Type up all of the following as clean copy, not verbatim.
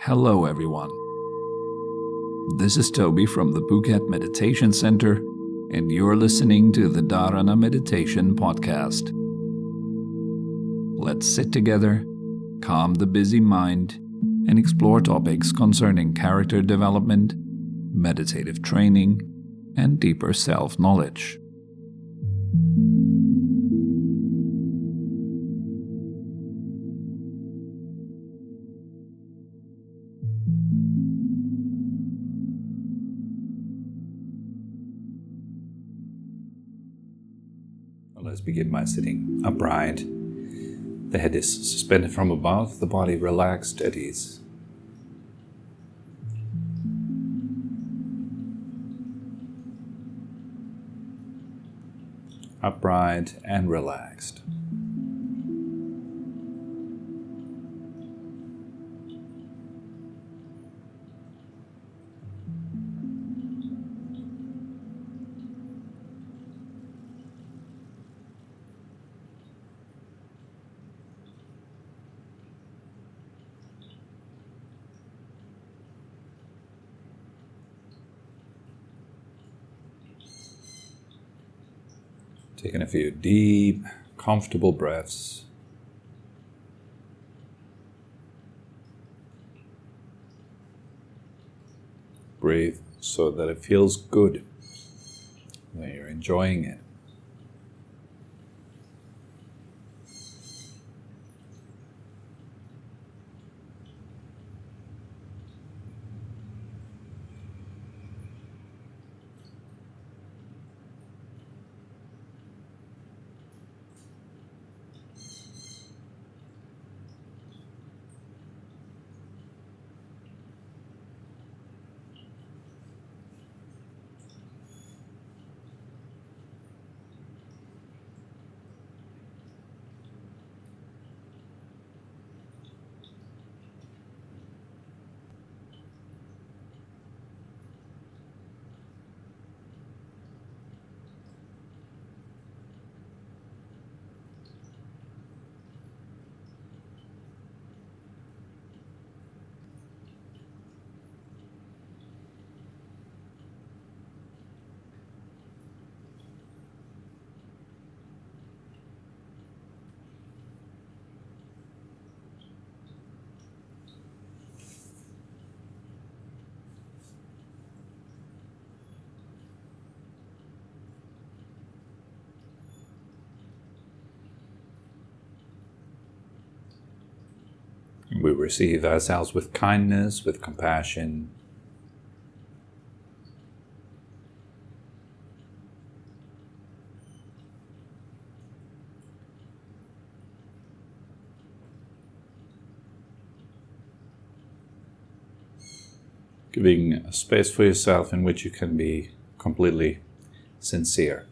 Hello everyone. This is Tobi from the Phuket Meditation Center, and you're listening to the Dharana Meditation Podcast. Let's sit together, calm the busy mind, and explore topics concerning character development, meditative training, and deeper self-knowledge. Let's begin by sitting upright. The head is suspended from above, the body relaxed at ease. Upright and relaxed. Taking a few deep, comfortable breaths. Breathe so that it feels good when you're enjoying it. We receive ourselves with kindness, with compassion. Giving a space for yourself in which you can be completely sincere,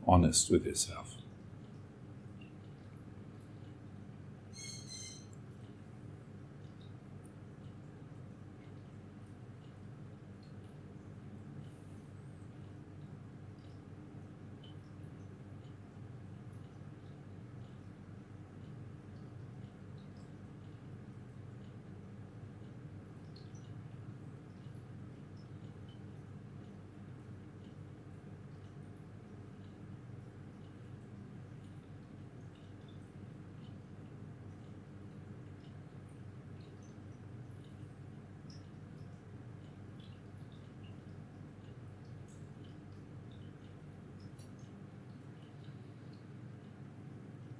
honest with yourself.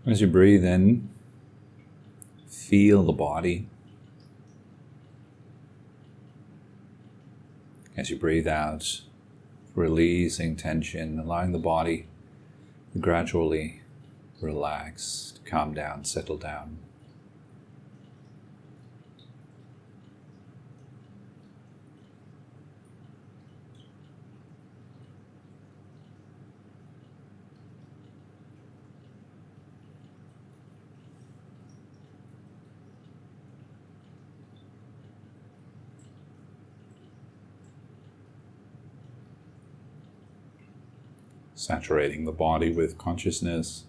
As you breathe in, feel the body. As you breathe out, releasing tension, allowing the body to gradually relax, to calm down, settle down. Saturating the body with consciousness.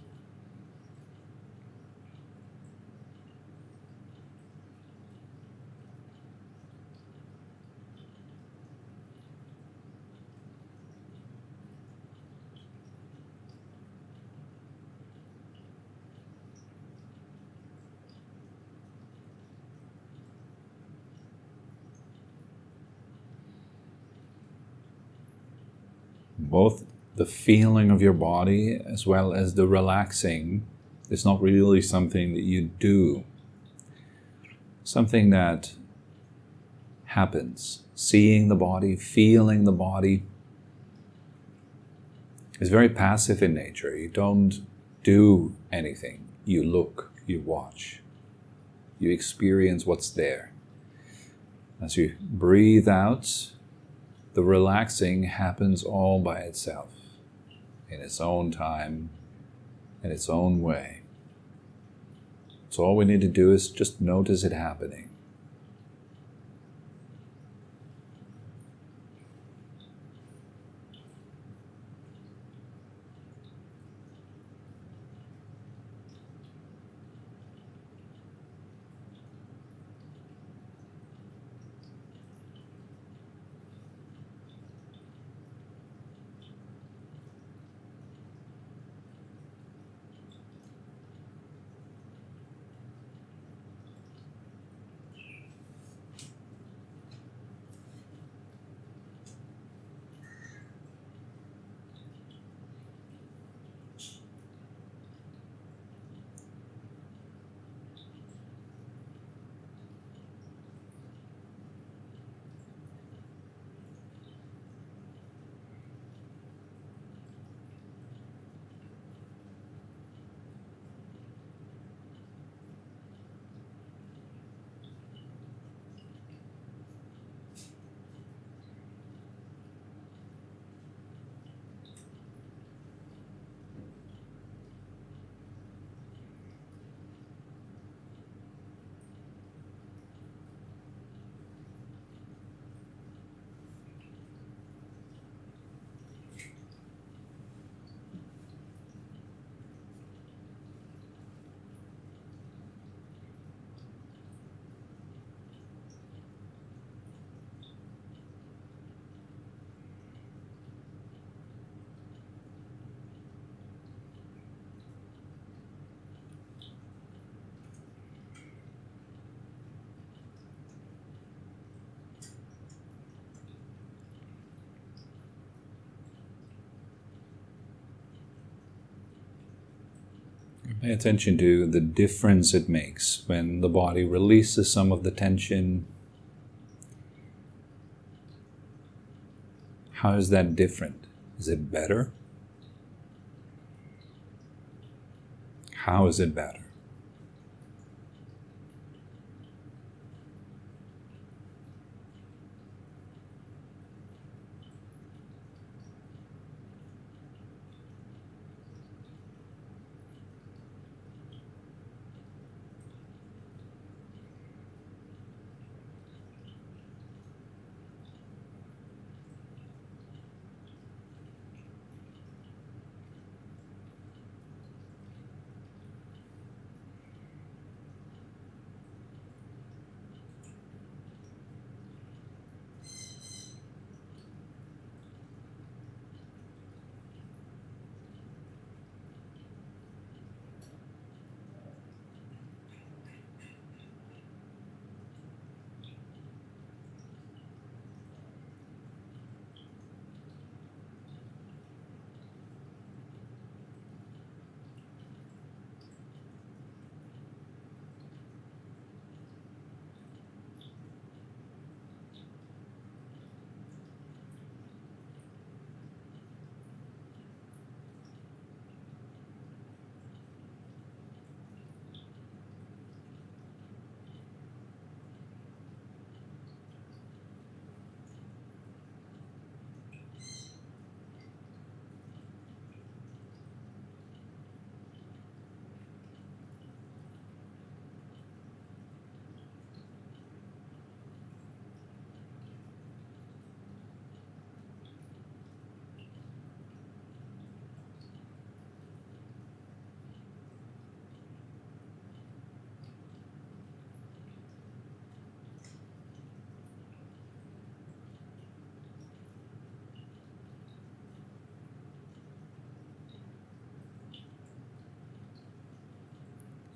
both the feeling of your body as well as the relaxing is not really something that you do. Something that happens. Seeing the body, feeling the body is very passive in nature. You don't do anything. You look, you watch, you experience what's there. As you breathe out, the relaxing happens all by itself, in its own time, in its own way. So all we need to do is just notice it happening. Pay attention to the difference it makes when the body releases some of the tension. How is that different? Is it better? How is it better?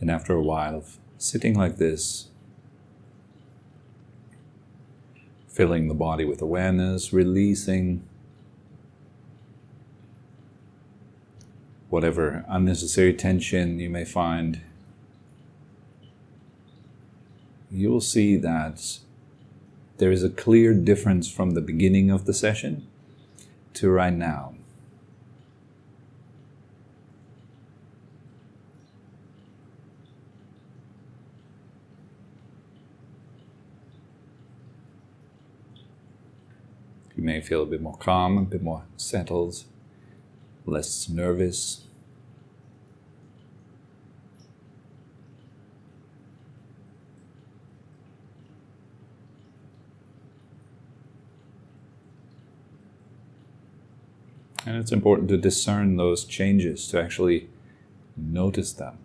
And after a while of sitting like this, filling the body with awareness, releasing, whatever unnecessary tension you may find, you will see that there is a clear difference from the beginning of the session to right now. You may feel a bit more calm, a bit more settled, less nervous. And it's important to discern those changes, to actually notice them.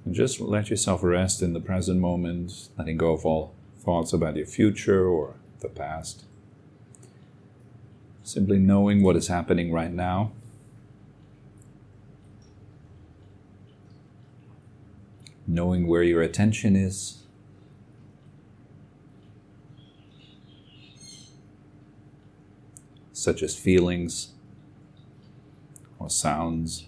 And just let yourself rest in the present moment, letting go of all thoughts about your future or the past. Simply knowing what is happening right now. Knowing where your attention is. Such as feelings or sounds.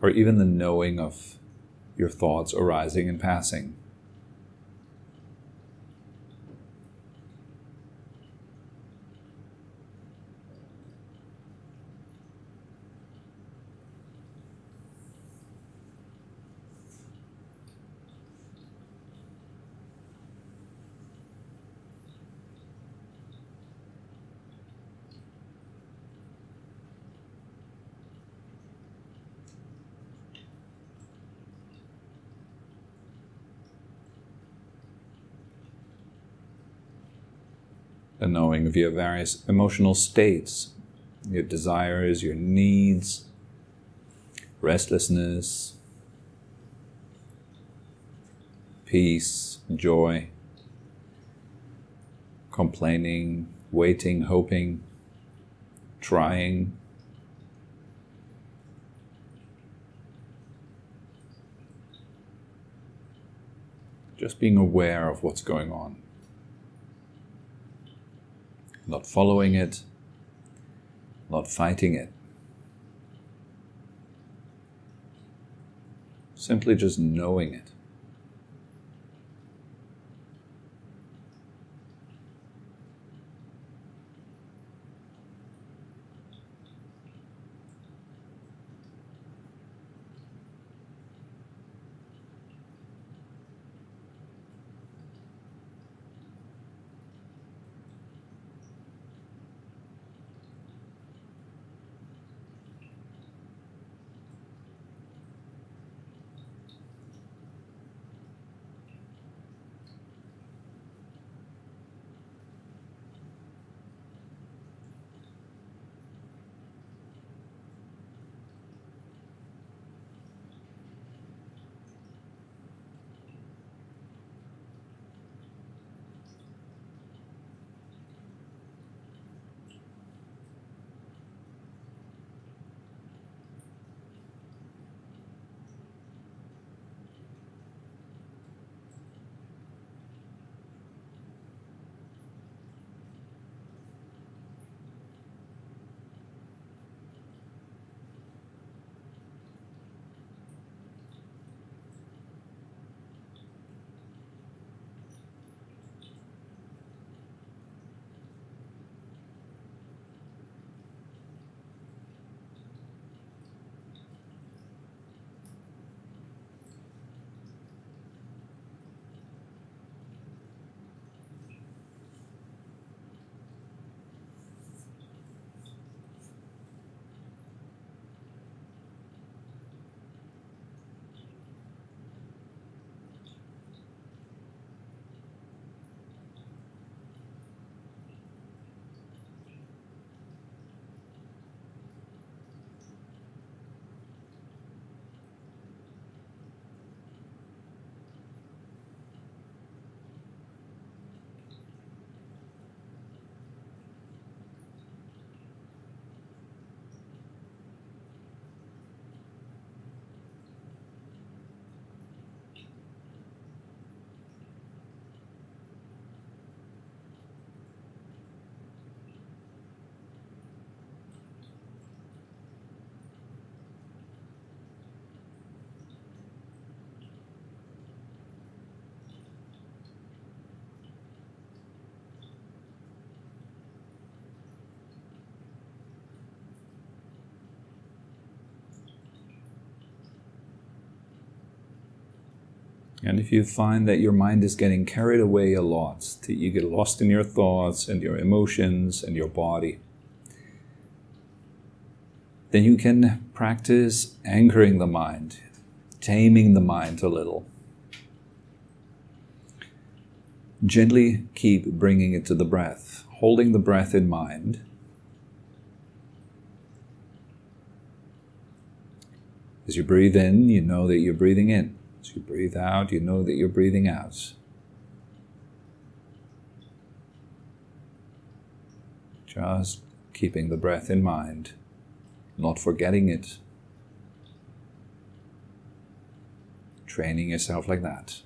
Or even the knowing of your thoughts arising and passing. The knowing of your various emotional states, your desires, your needs, restlessness, peace, joy, complaining, waiting, hoping, trying. Just being aware of what's going on. Not following it, not fighting it. Simply just knowing it. And if you find that your mind is getting carried away a lot, that you get lost in your thoughts and your emotions and your body, then you can practice anchoring the mind, taming the mind a little. Gently keep bringing it to the breath, holding the breath in mind. As you breathe in, you know that you're breathing in. As you breathe out, you know that you're breathing out. Just keeping the breath in mind, not forgetting it. Training yourself like that.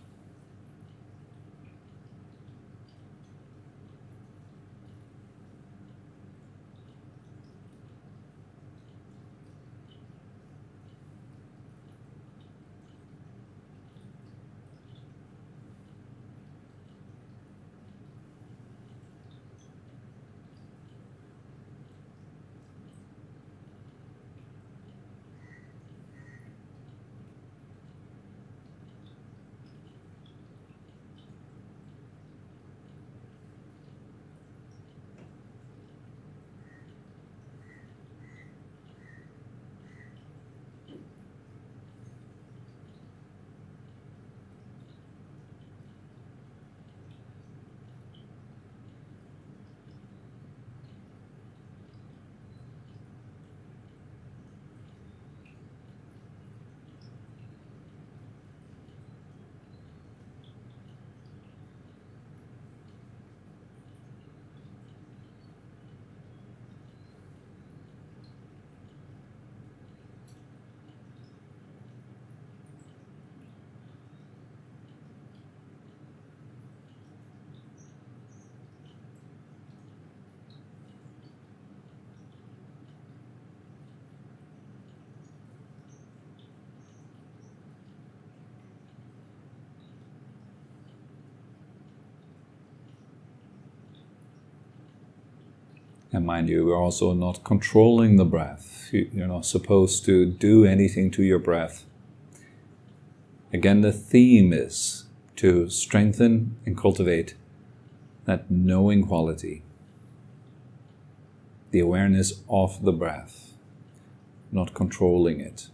And mind you, we're also not controlling the breath. You're not supposed to do anything to your breath. Again, the theme is to strengthen and cultivate that knowing quality, the awareness of the breath, not controlling it.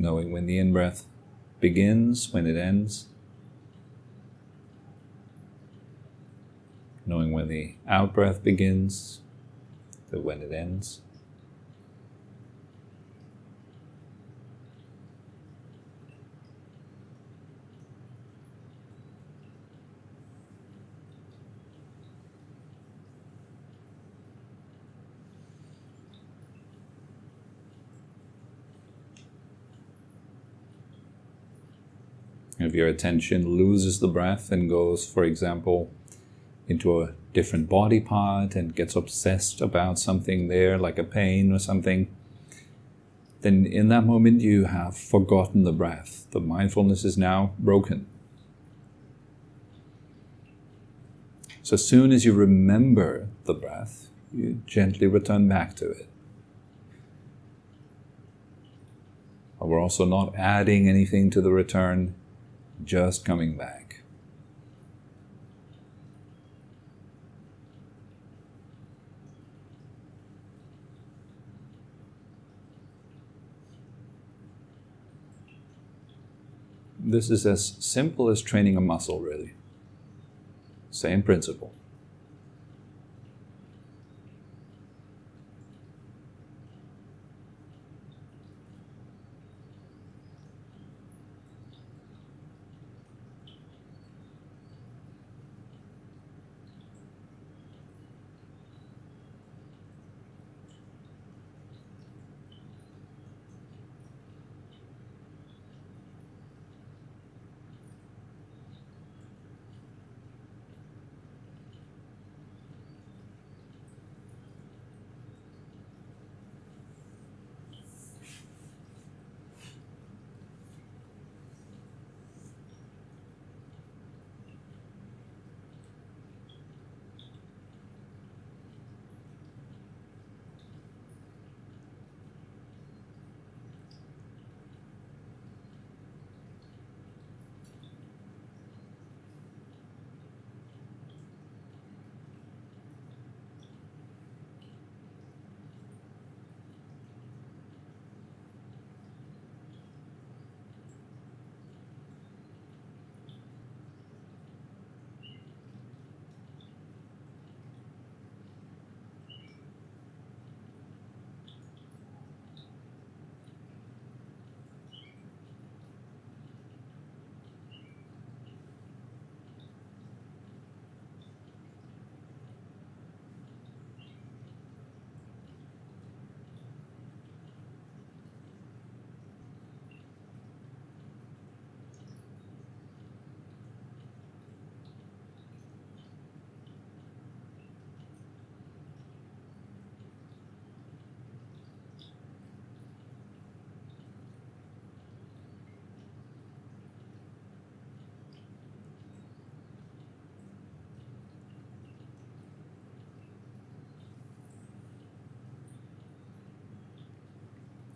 Knowing when the in-breath begins, when it ends. Knowing when the out-breath begins, when it ends. If your attention loses the breath and goes, for example, into a different body part and gets obsessed about something there, like a pain or something, then in that moment you have forgotten the breath. The mindfulness is now broken. So as soon as you remember the breath, you gently return back to it. But we're also not adding anything to the return, just coming back. This is as simple as training a muscle, really. Same principle.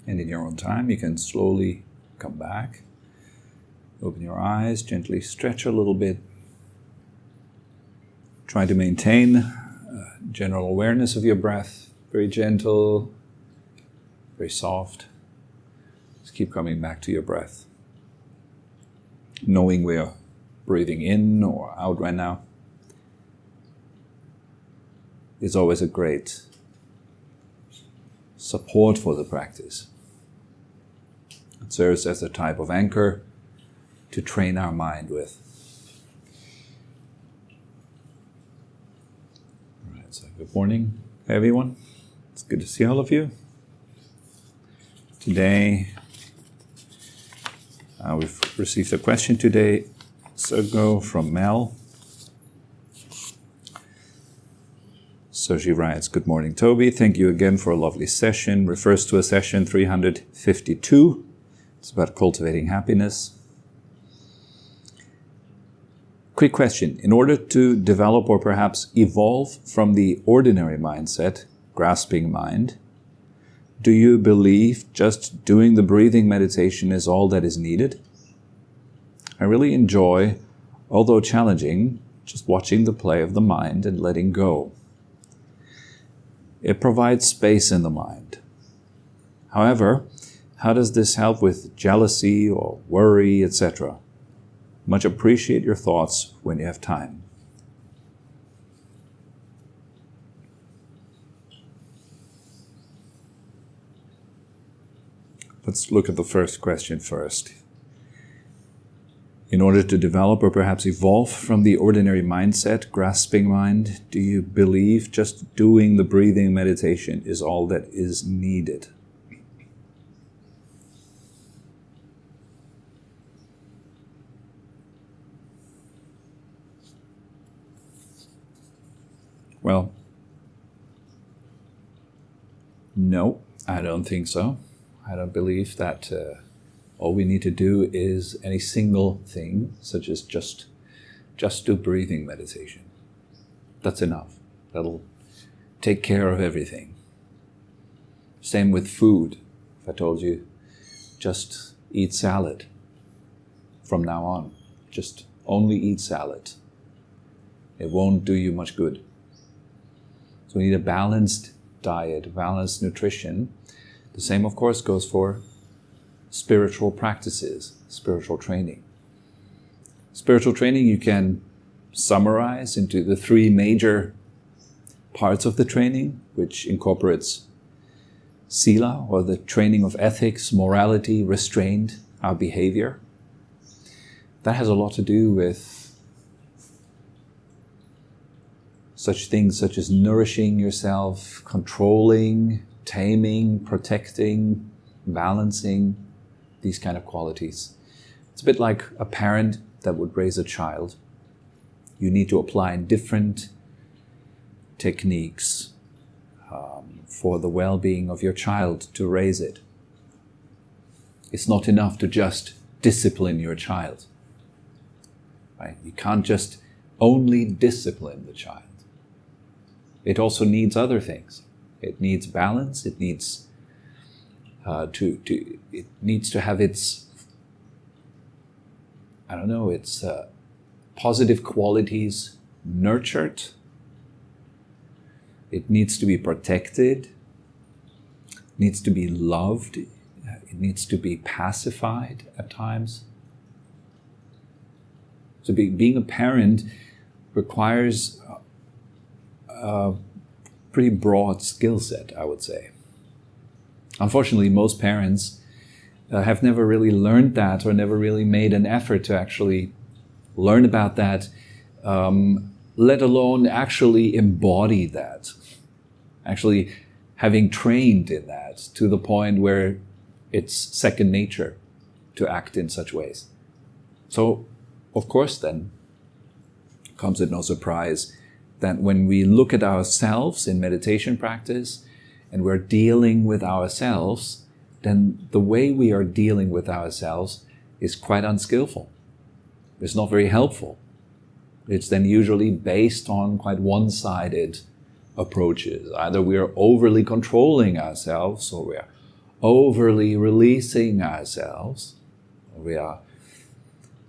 And in your own time, you can slowly come back. Open your eyes, gently stretch a little bit. Try to maintain general awareness of your breath. Very gentle, very soft. Just keep coming back to your breath. Knowing we're breathing in or out right now is always a great support for the practice. It serves as a type of anchor to train our mind with. All right, so good morning, everyone. It's good to see all of you. Today, we've received a question today ago from Mel. So she writes, "Good morning, Toby. Thank you again for a lovely session." Refers to a session 352. It's about cultivating happiness. Quick question. In order to develop or perhaps evolve from the ordinary mindset, grasping mind, do you believe just doing the breathing meditation is all that is needed? I really enjoy, although challenging, just watching the play of the mind and letting go. It provides space in the mind. However, how does this help with jealousy or worry, etc.? Much appreciate your thoughts when you have time. Let's look at the first question first. In order to develop or perhaps evolve from the ordinary mindset, grasping mind, do you believe just doing the breathing meditation is all that is needed? Well, no, I don't think so. I don't believe that all we need to do is any single thing, such as just do breathing meditation. That's enough. That'll take care of everything. Same with food. If I told you, just eat salad from now on, just only eat salad, it won't do you much good. So we need a balanced diet, balanced nutrition. The same, of course, goes for spiritual practices, spiritual training. Spiritual training you can summarize into the three major parts of the training, which incorporates sila, or the training of ethics, morality, restraint, our behavior. That has a lot to do with such things such as nourishing yourself, controlling, taming, protecting, balancing, these kind of qualities. It's a bit like a parent that would raise a child. You need to apply different techniques for the well-being of your child to raise it. It's not enough to just discipline your child. Right? You can't just only discipline the child. It also needs other things. It needs balance. It needs it needs to have its positive qualities nurtured. It needs to be protected. It needs to be loved. It needs to be pacified at times. So being a parent requires a pretty broad skill set, I would say. Unfortunately, most parents have never really learned that, or never really made an effort to actually learn about that, let alone actually embody that. Actually having trained in that to the point where it's second nature to act in such ways. So, of course, then, comes at no surprise that when we look at ourselves in meditation practice and we're dealing with ourselves, then the way we are dealing with ourselves is quite unskillful. It's not very helpful. It's then usually based on quite one-sided approaches. Either we are overly controlling ourselves, or we are overly releasing ourselves. Or we are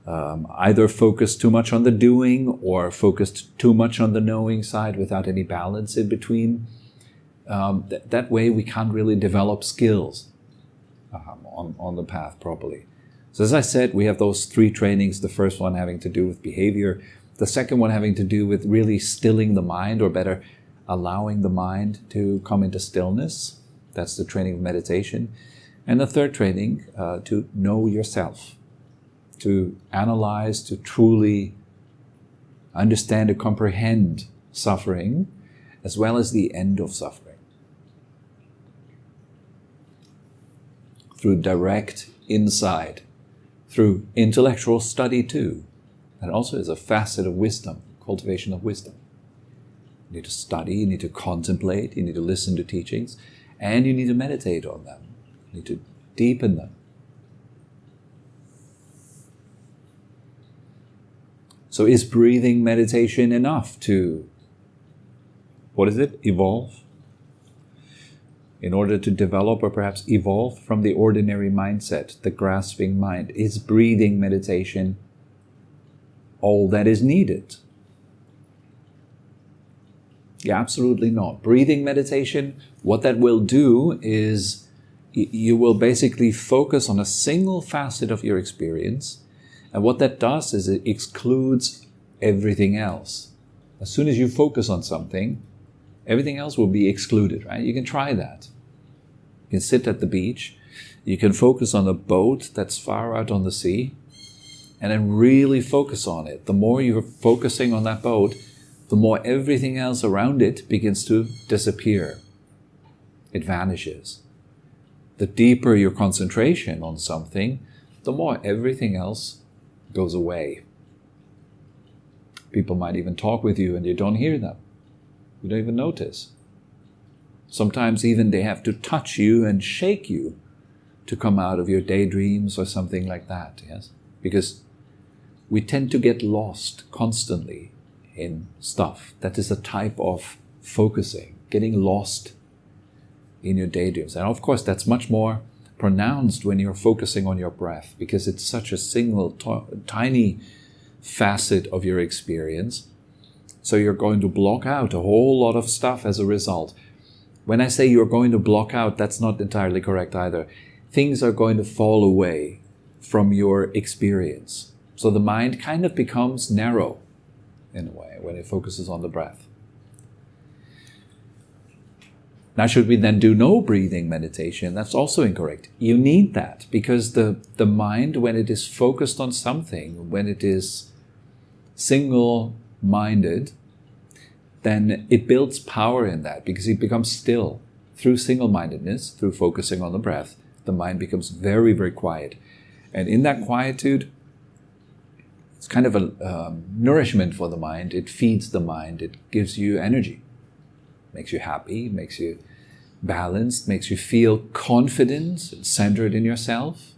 either focused too much on the doing or focused too much on the knowing side without any balance in between. That way we can't really develop skills on the path properly. So as I said, we have those three trainings, the first one having to do with behavior, the second one having to do with really stilling the mind, or better, allowing the mind to come into stillness. That's the training of meditation. And the third training, to know yourself, to analyze, to truly understand and comprehend suffering, as well as the end of suffering. Through direct insight, through intellectual study too. That also is a facet of wisdom, cultivation of wisdom. You need to study, you need to contemplate, you need to listen to teachings, and you need to meditate on them. You need to deepen them. So is breathing meditation enough to, evolve? In order to develop or perhaps evolve from the ordinary mindset, the grasping mind, is breathing meditation all that is needed? Yeah, absolutely not. Breathing meditation, what that will do is you will basically focus on a single facet of your experience. And what that does is it excludes everything else. As soon as you focus on something, everything else will be excluded, right? You can try that. You can sit at the beach. You can focus on a boat that's far out on the sea, and then really focus on it. The more you're focusing on that boat, the more everything else around it begins to disappear. It vanishes. The deeper your concentration on something, the more everything else goes away. People might even talk with you and you don't hear them. You don't even notice. Sometimes even they have to touch you and shake you to come out of your daydreams or something like that, yes? Because we tend to get lost constantly in stuff. That is a type of focusing, getting lost in your daydreams. And of course, that's much more pronounced when you're focusing on your breath, because it's such a single, tiny facet of your experience. So you're going to block out a whole lot of stuff as a result. When I say you're going to block out, that's not entirely correct either. Things are going to fall away from your experience. So the mind kind of becomes narrow in a way when it focuses on the breath. Now, should we then do no breathing meditation? That's also incorrect. You need that, because the mind, when it is focused on something, when it is single-minded, then it builds power in that, because it becomes still. Through single-mindedness, through focusing on the breath, the mind becomes very, very quiet. And in that quietude, it's kind of a nourishment for the mind. It feeds the mind. It gives you energy. Makes you happy, makes you balanced, makes you feel confident and centered in yourself.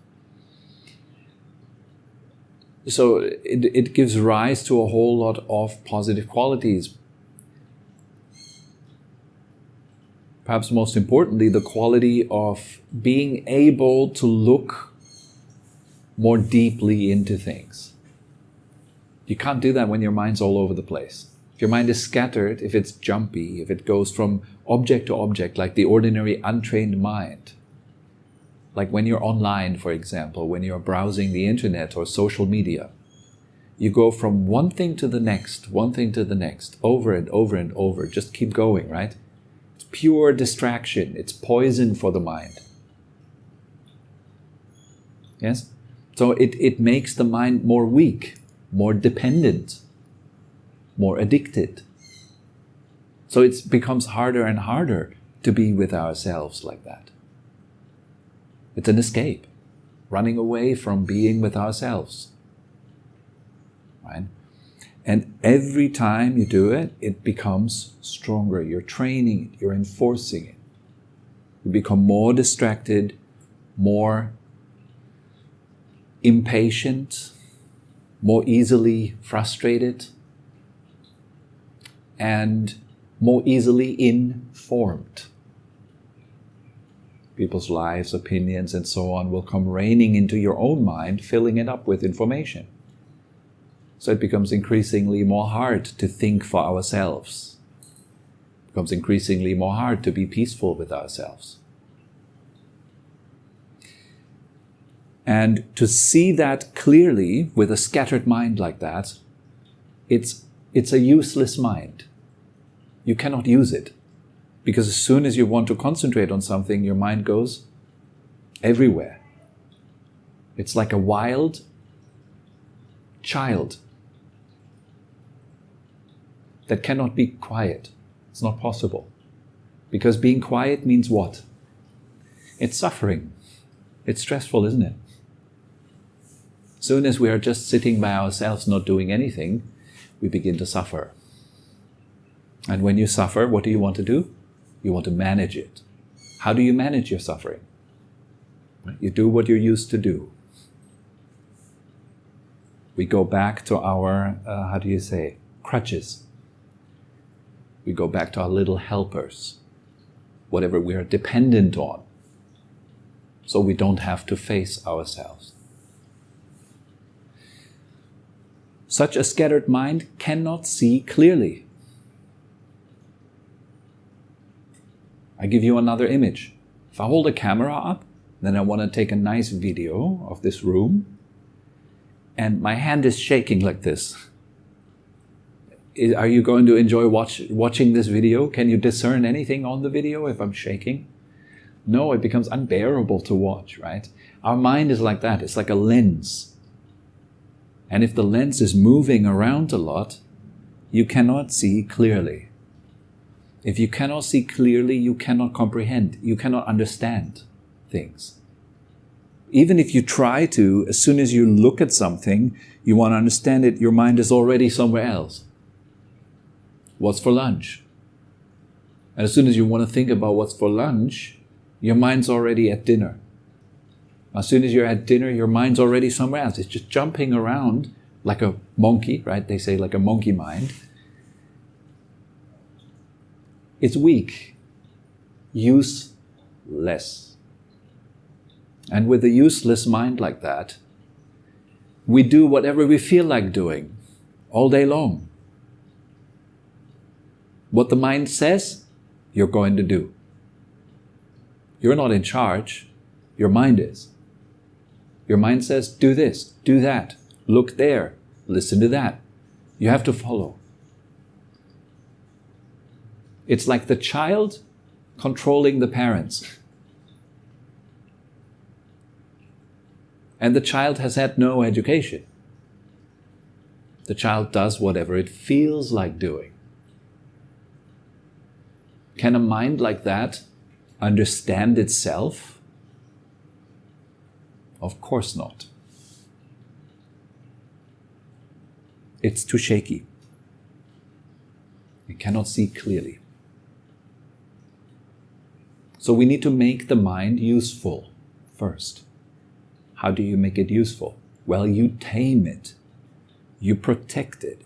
So it gives rise to a whole lot of positive qualities. Perhaps most importantly, the quality of being able to look more deeply into things. You can't do that when your mind's all over the place. If your mind is scattered, if it's jumpy, if it goes from object to object, like the ordinary untrained mind, like when you're online, for example, when you're browsing the internet or social media, you go from one thing to the next, over and over and over, just keep going, right? It's pure distraction, it's poison for the mind. Yes? So it makes the mind more weak, more dependent, more addicted. So it becomes harder and harder to be with ourselves like that. It's an escape, running away from being with ourselves. Right? And every time you do it, it becomes stronger. You're training it, you're enforcing it. You become more distracted, more impatient, more easily frustrated, and more easily informed. People's lives, opinions, and so on will come raining into your own mind, filling it up with information. So it becomes increasingly more hard to think for ourselves. It becomes increasingly more hard to be peaceful with ourselves. And to see that clearly with a scattered mind like that, it's a useless mind. You cannot use it. Because as soon as you want to concentrate on something, your mind goes everywhere. It's like a wild child that cannot be quiet. It's not possible. Because being quiet means what? It's suffering. It's stressful, isn't it? As soon as we are just sitting by ourselves, not doing anything, we begin to suffer. And when you suffer, what do you want to do? You want to manage it. How do you manage your suffering? You do what you're used to do. We go back to our, crutches. We go back to our little helpers, whatever we are dependent on, so we don't have to face ourselves. Such a scattered mind cannot see clearly. I give you another image. If I hold a camera up, then I want to take a nice video of this room, and my hand is shaking like this. Are you going to enjoy watching this video? Can you discern anything on the video if I'm shaking? No, it becomes unbearable to watch, right? Our mind is like that. It's like a lens. And if the lens is moving around a lot, you cannot see clearly. If you cannot see clearly, you cannot comprehend. You cannot understand things. Even if you try to, as soon as you look at something, you want to understand it, your mind is already somewhere else. What's for lunch? And as soon as you want to think about what's for lunch, your mind's already at dinner. As soon as you're at dinner, your mind's already somewhere else. It's just jumping around like a monkey, right? They say like a monkey mind. It's weak, useless. And with a useless mind like that, we do whatever we feel like doing all day long. What the mind says, you're going to do. You're not in charge, your mind is. Your mind says, do this, do that, look there, listen to that. You have to follow. It's like the child controlling the parents. And the child has had no education. The child does whatever it feels like doing. Can a mind like that understand itself? Of course not. It's too shaky. It cannot see clearly. So we need to make the mind useful first. How do you make it useful? Well, you tame it. You protect it.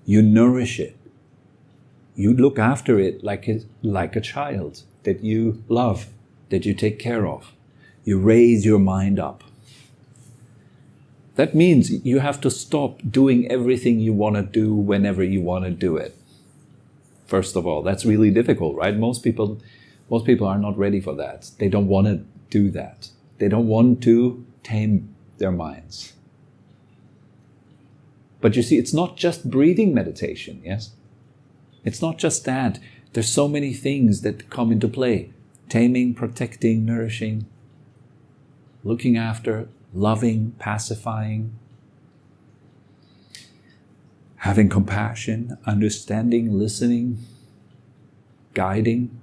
You nourish it. You look after it like a child that you love, that you take care of. You raise your mind up. That means you have to stop doing everything you want to do whenever you want to do it. First of all, that's really difficult, right? Most people are not ready for that. They don't want to do that. They don't want to tame their minds. But you see, it's not just breathing meditation, yes? It's not just that. There's so many things that come into play. Taming, protecting, nourishing, looking after, loving, pacifying, having compassion, understanding, listening, guiding.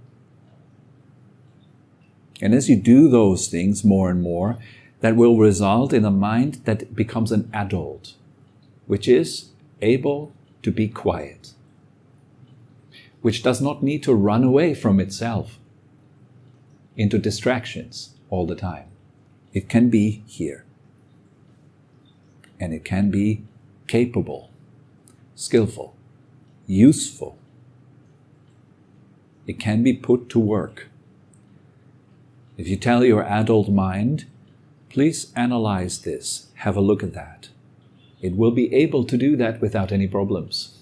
And as you do those things more and more, that will result in a mind that becomes an adult, which is able to be quiet, which does not need to run away from itself into distractions all the time. It can be here. And it can be capable, skillful, useful. It can be put to work. If you tell your adult mind, please analyze this, have a look at that, it will be able to do that without any problems.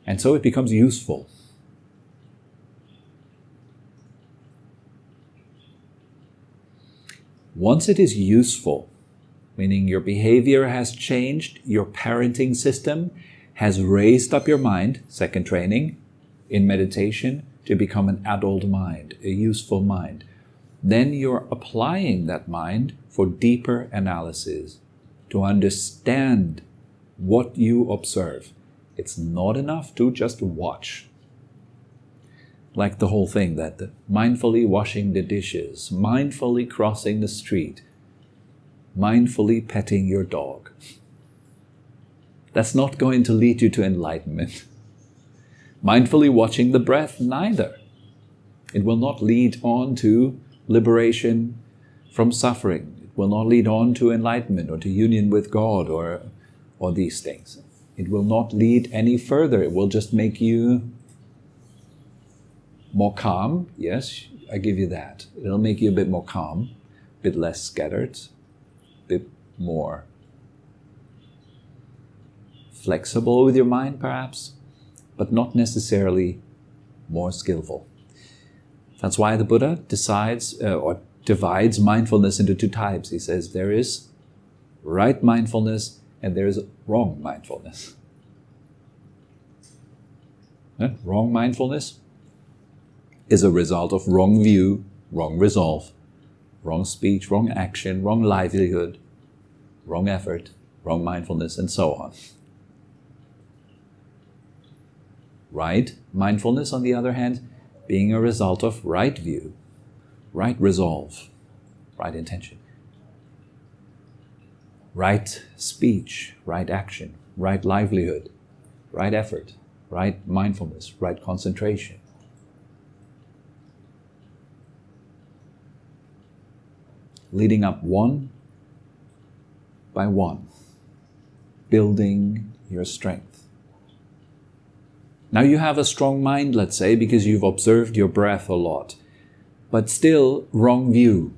And so it becomes useful. Once it is useful, meaning your behavior has changed, your parenting system has raised up your mind, second training, in meditation, to become an adult mind, a useful mind. Then you're applying that mind for deeper analysis, to understand what you observe. It's not enough to just watch. Like the whole thing, that mindfully washing the dishes, mindfully crossing the street, mindfully petting your dog. That's not going to lead you to enlightenment. Mindfully watching the breath, neither. It will not lead on to liberation from suffering. It will not lead on to enlightenment or to union with God or these things. It will not lead any further. It will just make you more calm. Yes, I give you that. It'll make you a bit more calm, a bit less scattered, a bit more flexible with your mind perhaps, but not necessarily more skillful. That's why the Buddha divides mindfulness into two types. He says there is right mindfulness and there is wrong mindfulness. Wrong mindfulness is a result of wrong view, wrong resolve, wrong speech, wrong action, wrong livelihood, wrong effort, wrong mindfulness, and so on. Right mindfulness, on the other hand, being a result of right view, right resolve, right intention, right speech, right action, right livelihood, right effort, right mindfulness, right concentration. leading up one by one, building your strength. Now you have a strong mind, let's say, because you've observed your breath a lot, but still wrong view.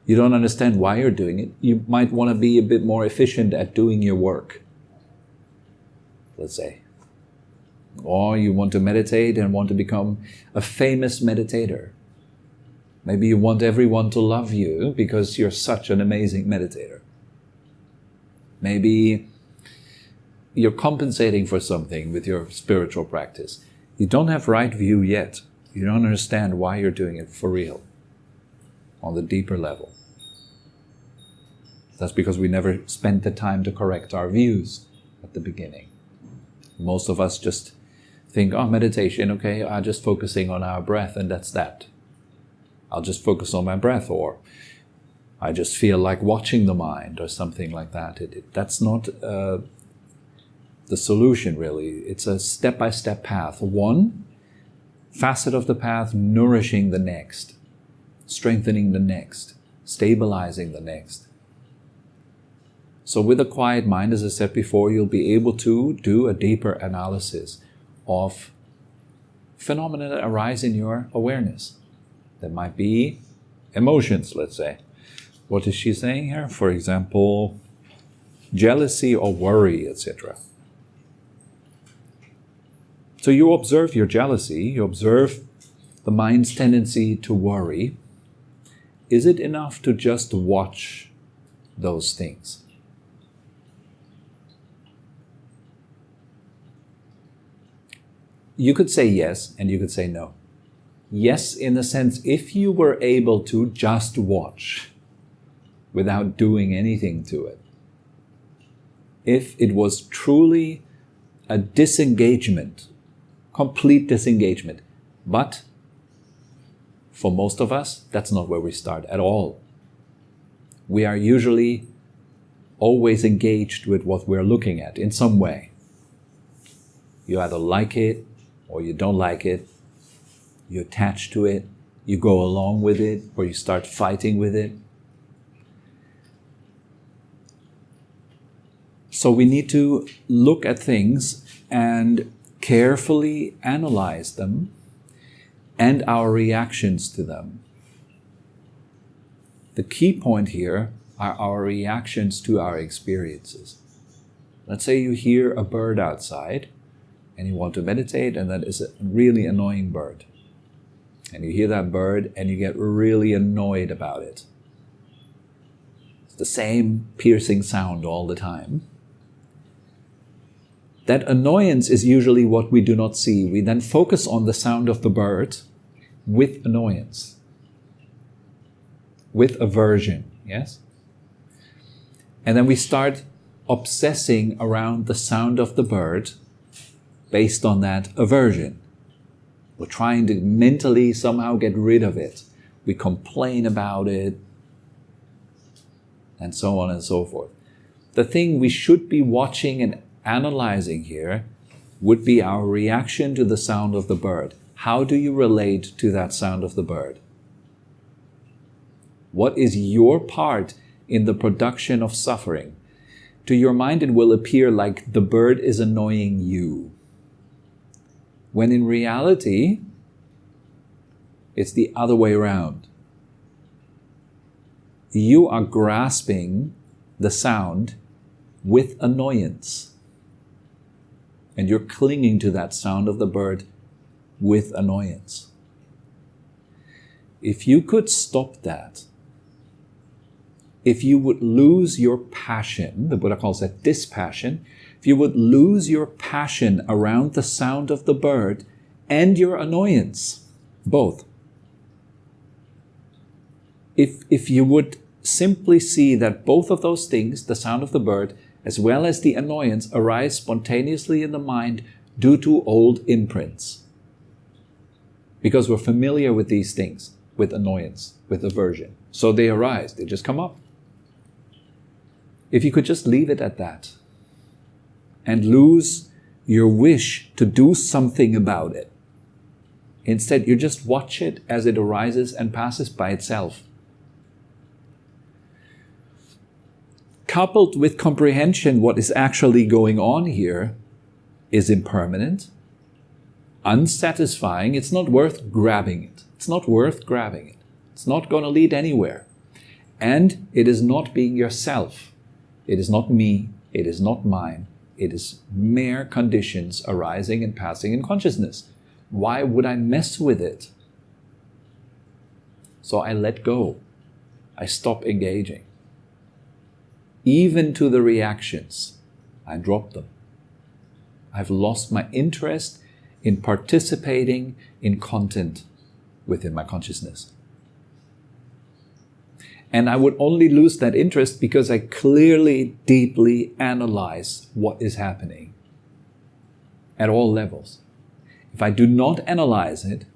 You don't understand why you're doing it. You might want to be a bit more efficient at doing your work, let's say. Or you want to meditate and want to become a famous meditator. Maybe you want everyone to love you because you're such an amazing meditator. Maybe you're compensating for something with your spiritual practice. You don't have right view yet. You don't understand why you're doing it for real, on the deeper level. That's because we never spent the time to correct our views at the beginning. Most of us just think, oh, meditation, okay, I'm just focusing on our breath and that's that. I'll just focus on my breath, or I just feel like watching the mind or something like that. That's not the solution, really. It's a step-by-step path. One facet of the path nourishing the next, strengthening the next, stabilizing the next. So with a quiet mind, as I said before, you'll be able to do a deeper analysis of phenomena that arise in your awareness. There might be emotions, let's say. What is she saying here? For example, jealousy or worry, etc. So you observe your jealousy, you observe the mind's tendency to worry. Is it enough to just watch those things? You could say yes, and you could say no. Yes, in the sense, if you were able to just watch without doing anything to it, if it was truly a disengagement, complete disengagement, but for most of us, that's not where we start at all. We are usually always engaged with what we're looking at in some way. You either like it or you don't like it. You attach to it, you go along with it, or you start fighting with it. So we need to look at things and carefully analyze them and our reactions to them. The key point here are our reactions to our experiences. Let's say you hear a bird outside and you want to meditate, and that is a really annoying bird. And you hear that bird and you get really annoyed about it. It's the same piercing sound all the time. That annoyance is usually what we do not see. We then focus on the sound of the bird with annoyance, with aversion, yes? And then we start obsessing around the sound of the bird based on that aversion. We're trying to mentally somehow get rid of it. We complain about it, and so on and so forth. The thing we should be watching and analyzing here would be our reaction to the sound of the bird. How do you relate to that sound of the bird? What is your part in the production of suffering? To your mind, it will appear like the bird is annoying you, when in reality, it's the other way around. You are grasping the sound with annoyance, and you're clinging to that sound of the bird with annoyance. If you could stop that, if you would lose your passion, the Buddha calls that dispassion, if you would lose your passion around the sound of the bird and your annoyance, both. If you would simply see that both of those things, the sound of the bird as well as the annoyance, arise spontaneously in the mind due to old imprints. Because we're familiar with these things, with annoyance, with aversion. So they arise, they just come up. If you could just leave it at that, and lose your wish to do something about it. Instead, you just watch it as it arises and passes by itself. coupled with comprehension, what is actually going on here is impermanent, unsatisfying. It's not worth grabbing it. It's not worth grabbing it. It's not going to lead anywhere. And it is not being yourself. It is not me. It is not mine. It is mere conditions arising and passing in consciousness. Why would I mess with it? So I let go. I stop engaging. Even to the reactions, I drop them. I've lost my interest in participating in content within my consciousness. And I would only lose that interest because I clearly, deeply analyze what is happening at all levels. If I do not analyze it,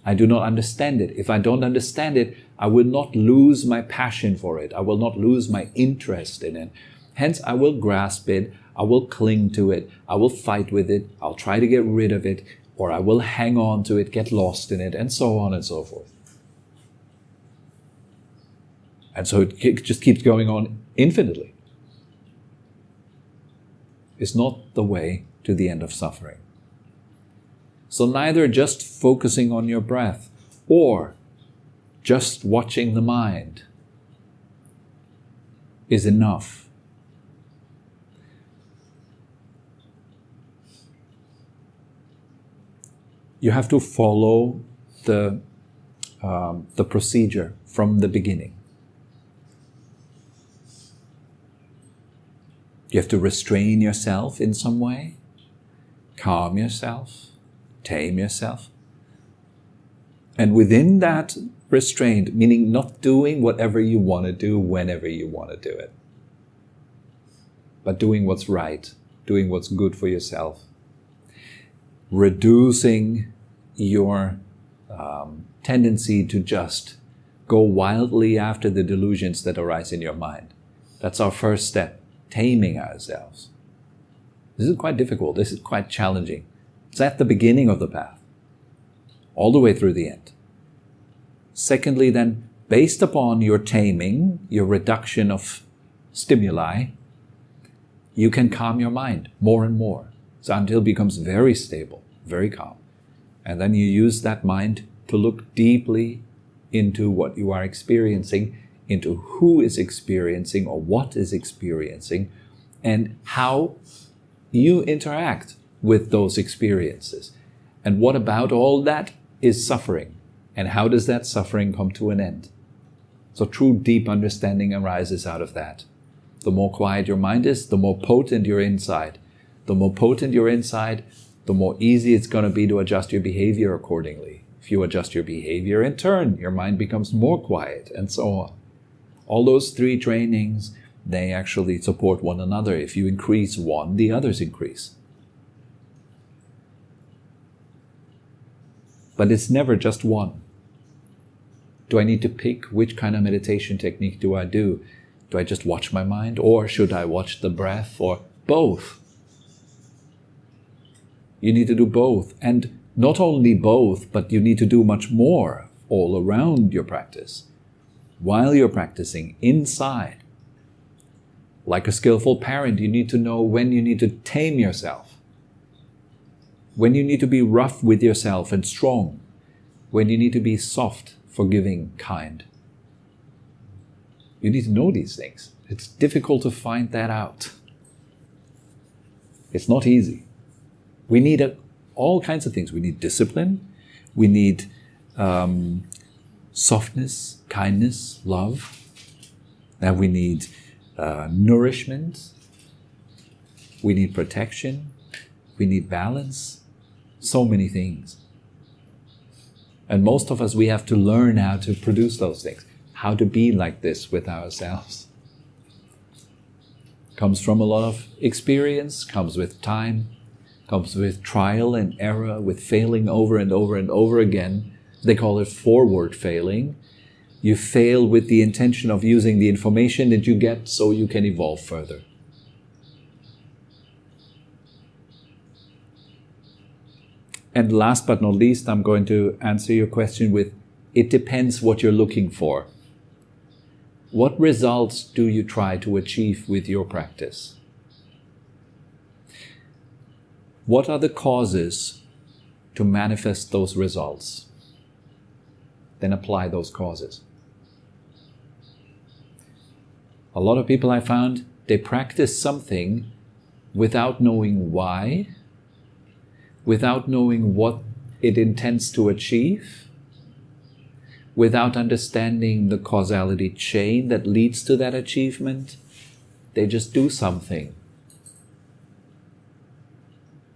I do not understand it. If I don't understand it, I will not lose my passion for it. I will not lose my interest in it. Hence, I will grasp it. I will cling to it. I will fight with it. I'll try to get rid of it, or I will hang on to it, get lost in it, and so on and so forth. And so it just keeps going on infinitely. It's not the way to the end of suffering. So neither just focusing on your breath or just watching the mind is enough. You have to follow the procedure from the beginning. You have to restrain yourself in some way, calm yourself, tame yourself. And within that restraint, meaning not doing whatever you want to do whenever you want to do it, but doing what's right, doing what's good for yourself, reducing your tendency to just go wildly after the delusions that arise in your mind. That's our first step. Taming ourselves. This is quite difficult. This is quite challenging. It's at the beginning of the path, all the way through the end. Secondly, then, based upon your taming, your reduction of stimuli, you can calm your mind more and more. So until it becomes very stable, very calm. And then you use that mind to look deeply into what you are experiencing, into who is experiencing or what is experiencing, and how you interact with those experiences. And what about all that is suffering? And how does that suffering come to an end? So true deep understanding arises out of that. The more quiet your mind is, the more potent your inside. The more potent your inside, the more easy it's going to be to adjust your behavior accordingly. If you adjust your behavior in turn, your mind becomes more quiet, and so on. All those three trainings, they actually support one another. If you increase one, the others increase. But it's never just one. Do I need to pick which kind of meditation technique do I do? Do I just watch my mind? Or should I watch the breath? Or both? You need to do both. And not only both, but you need to do much more all around your practice. While you're practicing inside. Like a skillful parent, you need to know when you need to tame yourself. When you need to be rough with yourself and strong. When you need to be soft, forgiving, kind. You need to know these things. It's difficult to find that out. It's not easy. We need all kinds of things. We need discipline. We need softness, kindness, love. And we need nourishment. We need protection. We need balance. So many things. And most of us, we have to learn how to produce those things. How to be like this with ourselves. Comes from a lot of experience, comes with time, comes with trial and error, with failing over and over and over again. They call it forward failing. You fail with the intention of using the information that you get so you can evolve further. And last but not least, I'm going to answer your question with, it depends what you're looking for. What results do you try to achieve with your practice? What are the causes to manifest those results? Then apply those causes. A lot of people I found, they practice something without knowing why, without knowing what it intends to achieve, without understanding the causality chain that leads to that achievement. They just do something.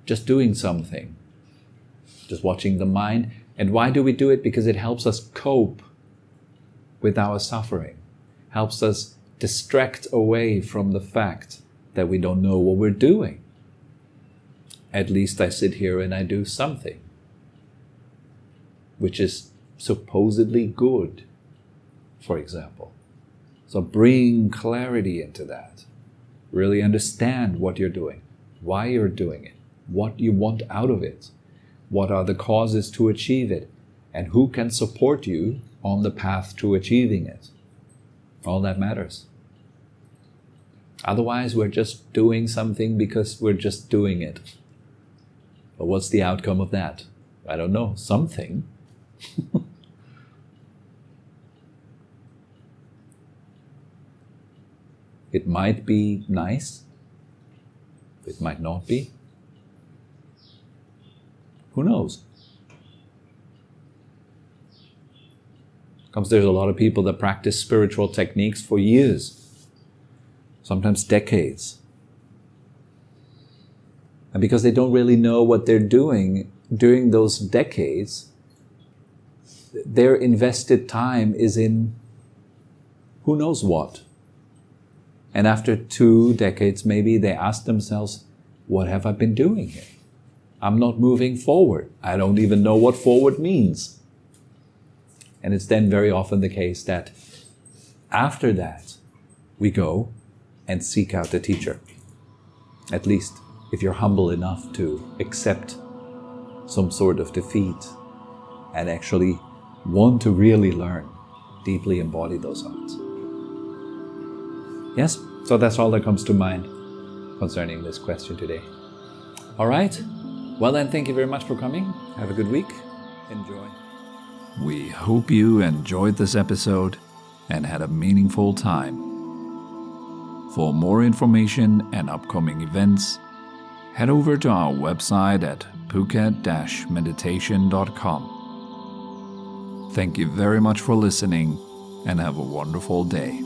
Just doing something. Just watching the mind. And why do we do it? Because it helps us cope with our suffering. Helps us distract away from the fact that we don't know what we're doing. At least I sit here and I do something, which is supposedly good, for example. So bring clarity into that. Really understand what you're doing, why you're doing it, what you want out of it, what are the causes to achieve it, and who can support you on the path to achieving it. All that matters. Otherwise, we're just doing something because we're just doing it. But what's the outcome of that? I don't know. Something. It might be nice. It might not be. Who knows? Because there's a lot of people that practice spiritual techniques for years, sometimes decades. And because they don't really know what they're doing during those decades, their invested time is in who knows what. And after 2 decades, maybe they ask themselves, what have I been doing here? I'm not moving forward. I don't even know what forward means. And it's then very often the case that after that, we go and seek out a teacher. At least if you're humble enough to accept some sort of defeat and actually want to really learn, deeply embody those thoughts. Yes, so that's all that comes to mind concerning this question today. All right, well then, thank you very much for coming. Have a good week. Enjoy. We hope you enjoyed this episode and had a meaningful time. For more information and upcoming events, head over to our website at phuket-meditation.com. Thank you very much for listening and have a wonderful day.